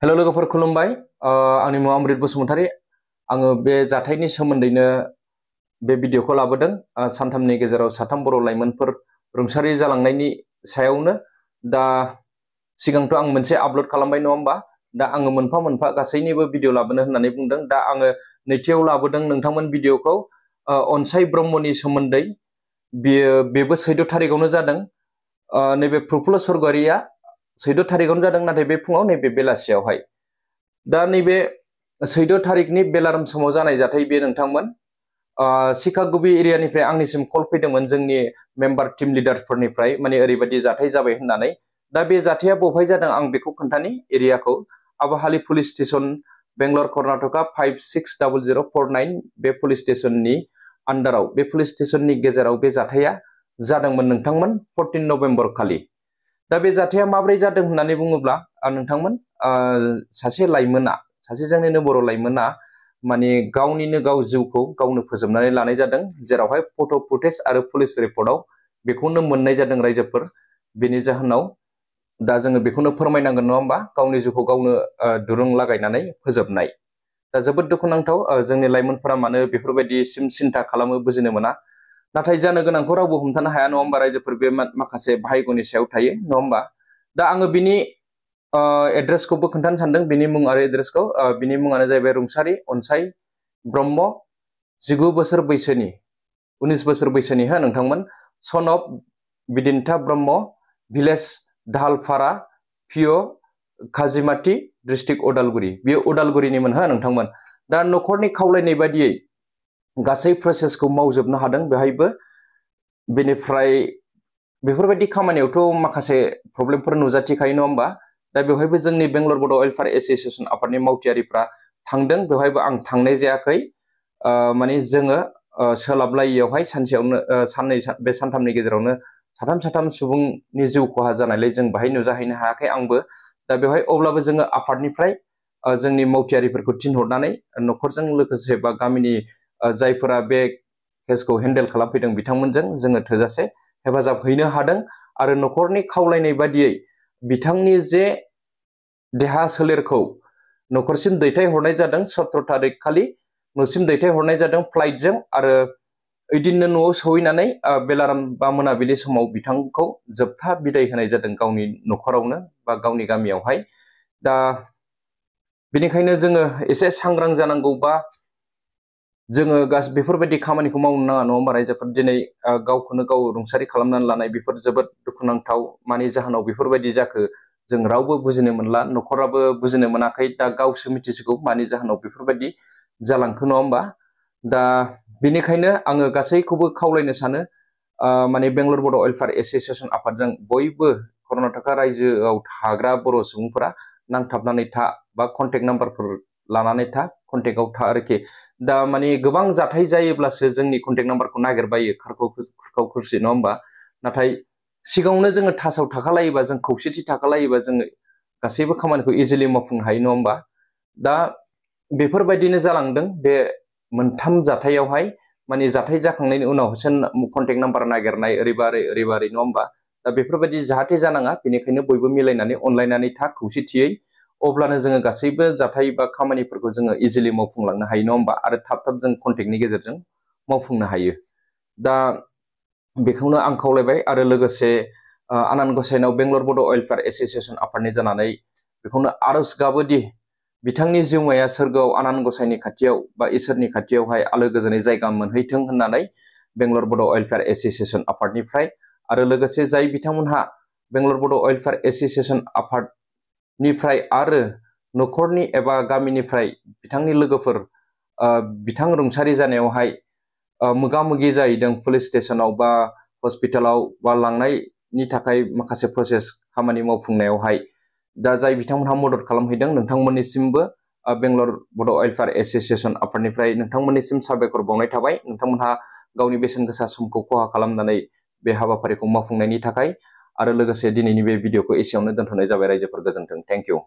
hello लोगोफोर खुलुमबाय आंनि मुङा अमृत बसुमतारी आङो बे जाथायनि सोमोन्दैनो बे भिडिअखौ लाबोदों सानथामनि गेजेराव साथाम बर' लाइमोनफोर रुंसारि जालांनायनि सायावनो दा सिगांथ' आं मोनसे आपल'ड खालामबाय नङा होमबा दा आङो मोनफा मोनफा गासैनिबो भिडिअ लाबोनो होननानै बुंदों दा आङो नैथियाव लाबोदों नोंथांमोन भिडिअखौ अनसाय ब्रह्मनि सोमोन्दै बेबो 14 थारिखआवनो जादों नैबे प्रफुल्ल सरगयारिया 14 थारिखआवनो जादों नाथाय बे फुङाव नैबे बेलासियावहाय दा नैबे 14 थारिखनि बेलाराम समाव जानाय जाथाय बे नोंथांमोन सिकागुबि एरियानिफ्राय आंनिसिम कल फैदोंमोन जोंनि मेम्बार टीम लिडारफोरनिफ्राय माने ओरैबायदि जाथाय जाबाय होननानै दा बे जाथाया बबेहाय जादों आं बेखौ खोन्थानि एरियाखौ आबाहाली पुलिस स्टेशन बेंगलर कर्नाटका 560049 बे पुलिस स्टेशननि आन्डाराव बे पुलिस स्टेशननि गेजेराव बे जाथाया जादोंमोन नोंथांमोन 14 नभेम्बर खालि दा बे जाथाया माब्रै जादों होननानै बुङोब्ला नोंथांमोन सासे लाइमोना सासे जोंनिनो बर' लाइमोना माने गावनिनो गाव जिउखौ गावनो फोजोबनानै लानाय जादों जेरावहाय फट' फुटेज आरो पुलिस रिपर्टआव बेखौनो मोननाय जादों रायजोफोर बेनि जाहोनाव दा जोङो बेखौनो फोरमायनांगोन नङा होमबा गावनि जिउखौ गावनो दुरुं लागायनानै फोजोबनाय दा जोबोद दुखुनांथाव जोंनि लाइमोनफोरा मानो बेफोरबायदिसिम सिन्था खालामो बुजिनो मोना नाथाय जानो गोनांखौ रावबो हमथानो हाया नङा होमबा रायजोफोर बे माखासे भाग्यनि सायाव थायो नङा होमबा दा आङो बिनि एड्रेसखौबो खोन्थानो सानदों बिनि मुं आरो एड्रेसखौ बिनि मुङानो जाहैबाय रुंसारि अनसाय ब्रह्म 19 बोसोर बैसोनि 19 बोसोर बैसोनि हो नोंथांमोन सन अफ बिदिन्था ब्रह्म भिलेज दाहालपारा पिअ काजिमाटी डिस्ट्रिक्ट उदालगुरि बियो उदालगुरिनिमोन हो नोंथांमोन दा न'खरनि खावलायनाय बायदियै गासै प्रसेसखौ मावजोबनो हादों बेहायबो बेनिफ्राय बेफोरबायदि खामानियावथ' माखासे प्रब्लेमफोर नुजाथिखायो नङा होमबा दा बेवहायबो जोंनि बेंगलर बड' वेलफेयार एस'सिएशन आफादनि मावथियारिफ्रा थांदों बेवहायबो आं थांनाय जायाखै माने जोङो सोलाबलायियावहाय सानसेयावनो बे सानथामनि गेजेरावनो साथाम सुबुंनि जिउ खहा जानायलाय जों बाहाय नुजाहैनो हायाखै आंबो दा बेवहाय अब्लाबो जोङो आफादनिफ्राय जोंनि मावथियारिफोरखौ थिनहरनानै न'खरजों लोगोसे बा गामिनि जायफोरा बे केसखौ हेन्डेल खालामफैदों बिथांमोनजों जोङो थोजासे हेफाजाब हैनो हादों आरो न'खरनि खावलायनाय बादियै बिथांनि जे देहा सोलेरखौ न'खरसिम दैथायहरनाय जादों 17 थारिख खालि न'सिम दैथायहरनाय जादों फ्लाइटजों आरो ओइदिननो न'आव सहैनानै बेलाराम बा मोनाबिलि समाव बिथांखौ जोबथा बिदाय होनाय जादों गावनि न'खरावनो बा गावनि गामियावहाय दा बेनिखायनो जोङो एसे सांग्रां जानांगौ बा जोङो बेफोरबायदि खामानिखौ मावनो नाङा नङा होमबा रायजोफोर दिनै गावखौनो गाव रुंसारि खालामनानै लानाय बेफोर जोबोद दुखुनांथाव मानि जाहोनाव बेफोरबायदि जाखो जों रावबो बुजिनो मोनला न'खराबो बुजिनो मोनाखै दा गावसो मिथिसिगौ मानि जाहोनाव बेफोरबायदि जालांखो नङा होमबा दा बेनिखायनो आङो गासैखौबो खावलायनो सानो माने बेंगलर बड' वेलफेयार एस'सिएशन आफादजों बयबो कर्नाटका रायजोआव थाग्रा बर' सुबुंफोरा नांथाबनानै था बा कन्टेक्ट नाम्बारफोर लानानै था कन्टेक्टआव था आरोखि दा माने गोबां जाथाय जायोब्लासो जोंनि कन्टेक्ट नाम्बारखौ नागिरबायो खुरखाव खुरसि नङा होमबा नाथाय सिगाङावनो जोङो थासाव थाखालायोबा जों खौसेथि थाखालायोबा जोङो गासैबो खामानिखौ इजिलि मावफुंनो हायो नङा होमबा दा बेफोरबायदिनो जालांदों बे मोनथाम जाथायावहाय माने जाथाय जाखांनायनि उनावसो कन्टेक्ट नाम्बार नागिरनाय ओरैबारै नङा होमबा दा बेफोरबायदि जाहाथे जानाङा बेनिखायनो बयबो मिलायनानै अनलायनानै था खौसेथियै अब्लानो जोङो गासैबो जाथाय बा खामानिफोरखौ जोङो इजिलि मावफुंलांनो हायो नङा होमबा आरो थाब जों कन्टेक्टनि गेजेरजों मावफुंनो हायो दा बेखौनो आं खावलायबाय आरो लोगोसे आनान गसाइनाव बेंगलर बड' वेलफेयार एस'सिएशन आफादनि जानानै बेखौनो आरज गाबोदि बिथांनि जिउमाया सोरगोआव आनान गसाइनि खाथियाव बा इसोरनि खाथियावहाय आलो गोजोनै जायगा मोनहैथों होननानै बेंगलर बड' वेलफेयार एस'सिएशन आफादनिफ्राय आरो लोगोसे जाय बिथांमोनहा बेंगलर बड' वेलफेयार एस'सिएशन आफादनिफ्राय आरो न'खरनि एबा गामिनिफ्राय बिथांनि लोगोफोर बिथां रुंसारि जानायावहाय मोगा मोगि जाहैदों पुलिस स्टेशनाव बा हस्पिटालाव बा लांनायनि थाखाय माखासे प्रसेस खामानि मावफुंनायावहाय दा जाय बिथांमोनहा मदद खालामहैदों नोंथांमोननिसिमबो बेंगलर बड' वेलफेयार एस'सिएशन आफादनिफ्राय नोंथांमोननिसिम साबायखर बावनाय थाबाय नोंथांमोनहा गावनि बेसेन गोसा समखौ खहा खालामनानै बे हाबाफारिखौ मावफुंनायनि थाखाय आरो लोगोसे दिनैनि बे भिडिअखौ एसेयावनो दोनथ'नाय जाबाय रायजोफोर गोजोन्थों थेंक इउ